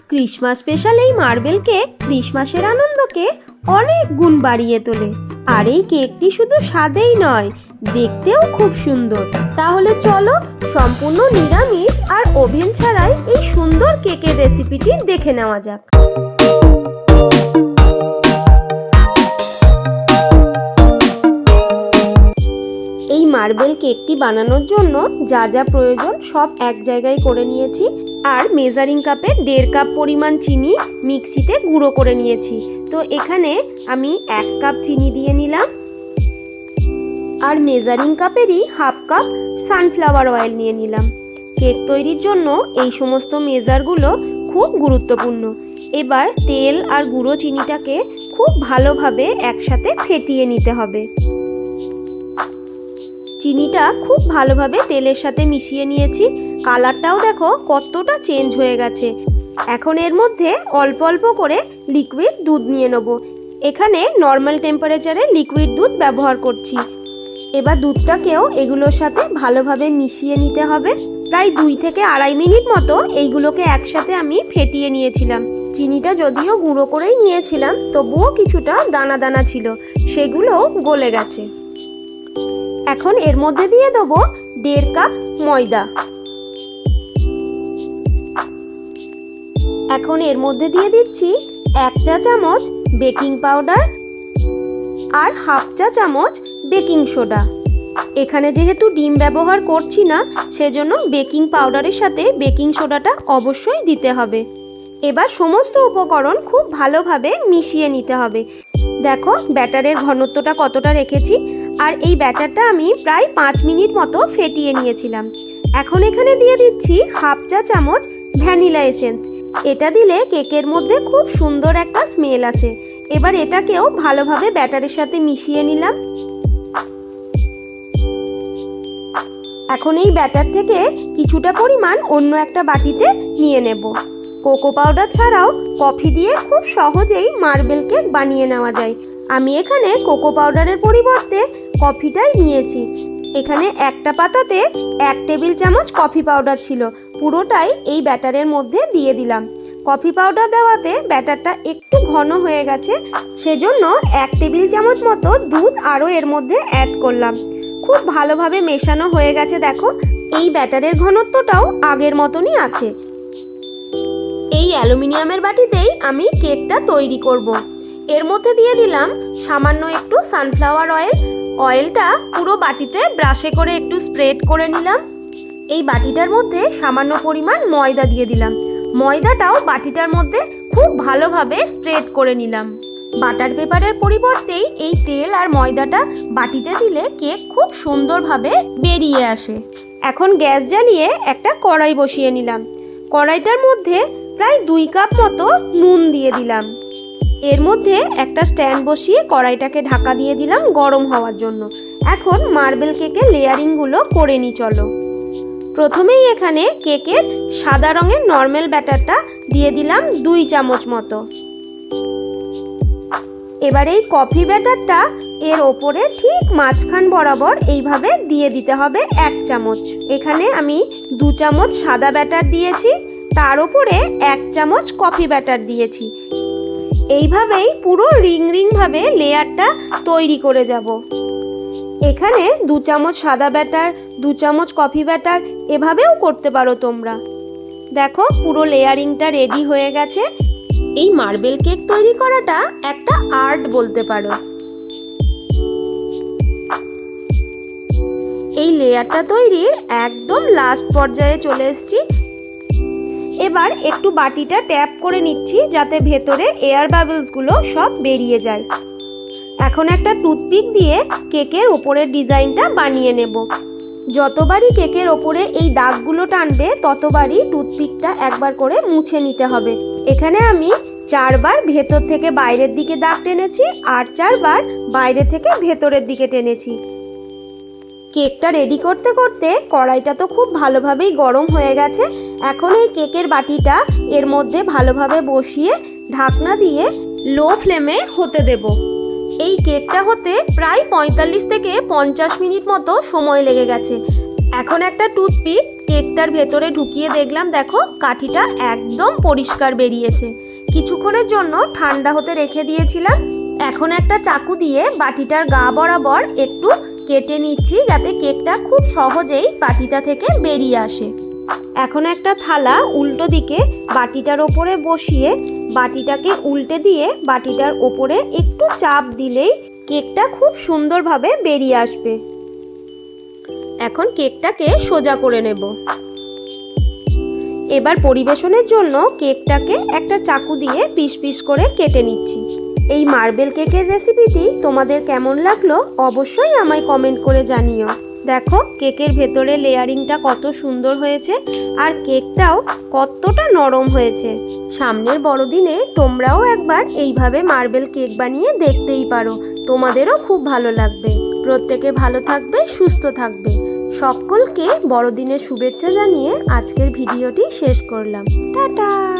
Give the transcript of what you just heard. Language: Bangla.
ক্রিসমাস স্পেশাল এই মার্বেল কেক ক্রিসমাসের আনন্দকে অনেক গুণ বাড়িয়ে তোলে। আর এই কেকটি শুধু স্বাদেই নয়, দেখতেও খুব সুন্দর। তাহলে চলো সম্পূর্ণ নিরামিষ আর ওভেন ছাড়াই এই সুন্দর কেকের রেসিপিটি দেখে নেওয়া যাক। এই মার্বেল কেকটি বানানোর জন্য যা যা প্রয়োজন সব এক জায়গায় করে নিয়েছি। আর মেজারিং কাপে 1.5 কাপ পরিমাণ চিনি মিক্সিতে গুঁড়ো করে নিয়েছি। তো এখানে আমি 1 কাপ চিনি দিয়ে নিলাম। আর মেজারিং কাপেরই 1/2 কাপ সানফ্লাওয়ার অয়েল নিয়ে নিলাম। কেক তৈরির জন্য এই সমস্ত মেজারগুলো খুব গুরুত্বপূর্ণ। এবার তেল আর গুঁড়ো চিনিটাকে খুব ভালোভাবে একসাথে ফেটিয়ে নিতে হবে। চিনিটা খুব ভালোভাবে তেলের সাথে মিশিয়ে নিয়েছি। কালারটাও দেখো কতটা চেঞ্জ হয়ে গেছে। এখন এর মধ্যে অল্প অল্প করে লিকুইড দুধ নিয়ে নেব। এখানে নর্মাল টেম্পারেচারে লিকুইড দুধ ব্যবহার করছি। এবার দুধটাকেও এগুলোর সাথে ভালোভাবে মিশিয়ে নিতে হবে। প্রায় 2 থেকে 2.5 মিনিট মতো এইগুলোকে একসাথে আমি ফেটিয়ে নিয়েছিলাম। চিনিটা যদিও গুঁড়ো করেই নিয়েছিলাম, তবুও কিছুটা দানা দানা ছিল, সেগুলোও গলে গেছে। এখন এর মধ্যে দিয়ে দেবো 1.5 কাপ ময়দা। এখন এর মধ্যে দিয়ে দিচ্ছি 1 চা চামচ বেকিং পাউডার আর 1/2 চা চামচ বেকিং সোডা। এখানে যেহেতু ডিম ব্যবহার করছি না, সেজন্য বেকিং পাউডারের সাথে বেকিং সোডাটা অবশ্যই দিতে হবে। এবার সমস্ত উপকরণ খুব ভালোভাবে মিশিয়ে নিতে হবে। দেখো ব্যাটারের ঘনত্বটা কতটা রেখেছি। আর এই ব্যাটারটা আমি প্রায় 5 মিনিট মতো ফেটিয়ে নিয়েছিলাম। এখন এখানে দিয়ে দিচ্ছি 1/2 চা চামচ ভ্যানিলা এসেন্স। এটা দিলে কেকের মধ্যে খুব সুন্দর একটা স্মেল আসে। এবার এটাকেও ভালোভাবে ব্যাটারের সাথে মিশিয়ে নিলাম। এখন এই ব্যাটার থেকে কিছুটা পরিমাণ অন্য একটা বাটিতে নিয়ে নেব। কোকো পাউডার ছাড়াও কফি দিয়ে খুব সহজেই মার্বেল কেক বানিয়ে নেওয়া যায়। আমি এখানে কোকো পাউডারের পরিবর্তে কফিটাই নিয়েছি। এখানে একটা পাতাতে 1 টেবিল চামচ কফি পাউডার ছিল, পুরোটাই এই ব্যাটারের মধ্যে দিয়ে দিলাম। কফি পাউডার দেওয়াতে ব্যাটারটা একটু ঘন হয়ে গেছে, সেজন্য 1 টেবিল চামচ মতো দুধ আরও এর মধ্যে অ্যাড করলাম। খুব ভালোভাবে মেশানো হয়ে গেছে। দেখো এই ব্যাটারের ঘনত্বটাও আগের মতনই আছে। এই অ্যালুমিনিয়ামের বাটিতেই আমি কেকটা তৈরি করব। এর মধ্যে দিয়ে দিলাম সামান্য একটু সানফ্লাওয়ার অয়েল। অয়েলটা পুরো বাটিতে ব্রাশে করে একটু স্প্রেড করে নিলাম। এই বাটিটার মধ্যে সামান্য পরিমাণ ময়দা দিয়ে দিলাম। ময়দাটাও বাটিটার মধ্যে খুব ভালোভাবে স্প্রেড করে নিলাম। বাটার পেপারের পরিবর্তেই এই তেল আর ময়দাটা বাটিতে দিলে কেক খুব সুন্দরভাবে বেরিয়ে আসে। এখন গ্যাস জ্বালিয়ে একটা কড়াই বসিয়ে নিলাম। কড়াইটার মধ্যে প্রায় 2 কাপ মতো নুন দিয়ে দিলাম। এর মধ্যে একটা স্ট্যান্ড বসিয়ে কড়াইটাকে ঢাকা দিয়ে দিলাম গরম হওয়ার জন্য। এখন মার্বেল কেকের লেয়ারিংগুলো করে নিই চলো। প্রথমেই এখানে কেকের সাদা রঙের নর্মাল ব্যাটারটা দিয়ে দিলাম 2 চামচ মতো। এবার এই কফি ব্যাটারটা এর ওপরে ঠিক মাঝখান বরাবর এইভাবে দিয়ে দিতে হবে 1 চামচ। এখানে আমি 2 চামচ সাদা ব্যাটার দিয়েছি, তার উপরে 1 চামচ কফি ব্যাটার দিয়েছি। এইভাবেই পুরো রিং রিং ভাবে লেয়ারটা তৈরি করে যাব। এখানে 2 চামচ সাদা ব্যাটার, 2 চামচ কফি ব্যাটার এভাবেও করতে পারো তোমরা। দেখো পুরো লেয়ারিংটা রেডি হয়ে গেছে। এই মার্বেল কেক তৈরি করাটা একটা আর্ট বলতে পারো। এই লেয়ারটা তৈরির একদম লাস্ট পর্যায়ে চলে এসেছি। এবার একটু বাটিটা ট্যাপ করে নিচ্ছি যাতে ভেতরে এয়ার বাবলসগুলো সব বেরিয়ে যায়। এখন একটা টুথপিক দিয়ে কেকের ওপরের ডিজাইনটা বানিয়ে নেব। যতবারই কেকের ওপরে এই দাগগুলো টানবে ততবারই টুথপিকটা একবার করে মুছে নিতে হবে। এখানে আমি 4 বার ভেতর থেকে বাইরের দিকে দাগ টেনেছি আর 4 বার বাইরে থেকে ভেতরের দিকে টেনেছি। কেকটা রেডি করতে করতে কড়াইটা তো খুব ভালোভাবেই গরম হয়ে গেছে। এখন এই কেকের বাটিটা এর মধ্যে ভালোভাবে বসিয়ে ঢাকনা দিয়ে লো ফ্লেমে হতে দেব। এই কেকটা হতে প্রায় 45 থেকে 50 মিনিট মতো সময় লেগে গেছে। এখন একটা টুথপিক কেকটার ভেতরে ঢুকিয়ে দেখলাম, দেখো কাঠিটা একদম পরিষ্কার বেরিয়েছে। কিছুক্ষণের জন্য ঠান্ডা হতে রেখে দিয়েছিলাম। এখন একটা চাকু দিয়ে বাটিটার গা বরাবর একটু কেটে নিচ্ছি, যাতে কেকটা খুব সহজেই বাটিটা থেকে বেরিয়ে আসে। এখন একটা থালা উল্টো দিকে বাটিটার ওপরে বসিয়ে বাটিটাকে উল্টে দিয়ে বাটিটার ওপরে একটু চাপ দিলেই কেকটা খুব সুন্দরভাবে বেরিয়ে আসবে। এখন কেকটাকে সোজা করে নেব। এবার পরিবেশনের জন্য কেকটাকে একটা চাকু দিয়ে পিস পিস করে কেটে নিচ্ছি। এই মার্বেল কেকের রেসিপিটি তোমাদের কেমন লাগলো অবশ্যই আমায় কমেন্ট করে জানিও। দেখো কেকের ভেতরে লেয়ারিংটা কত সুন্দর হয়েছে, আর কেকটাও কতটা নরম হয়েছে। সামনের বড়দিনে তোমরাও একবার এইভাবে মার্বেল কেক বানিয়ে দেখতেই পারো, তোমাদেরও খুব ভালো লাগবে। প্রত্যেকে ভালো থাকবে, সুস্থ থাকবে। সকলকে বড়দিনের শুভেচ্ছা জানিয়ে আজকের ভিডিওটি শেষ করলাম। টাটা।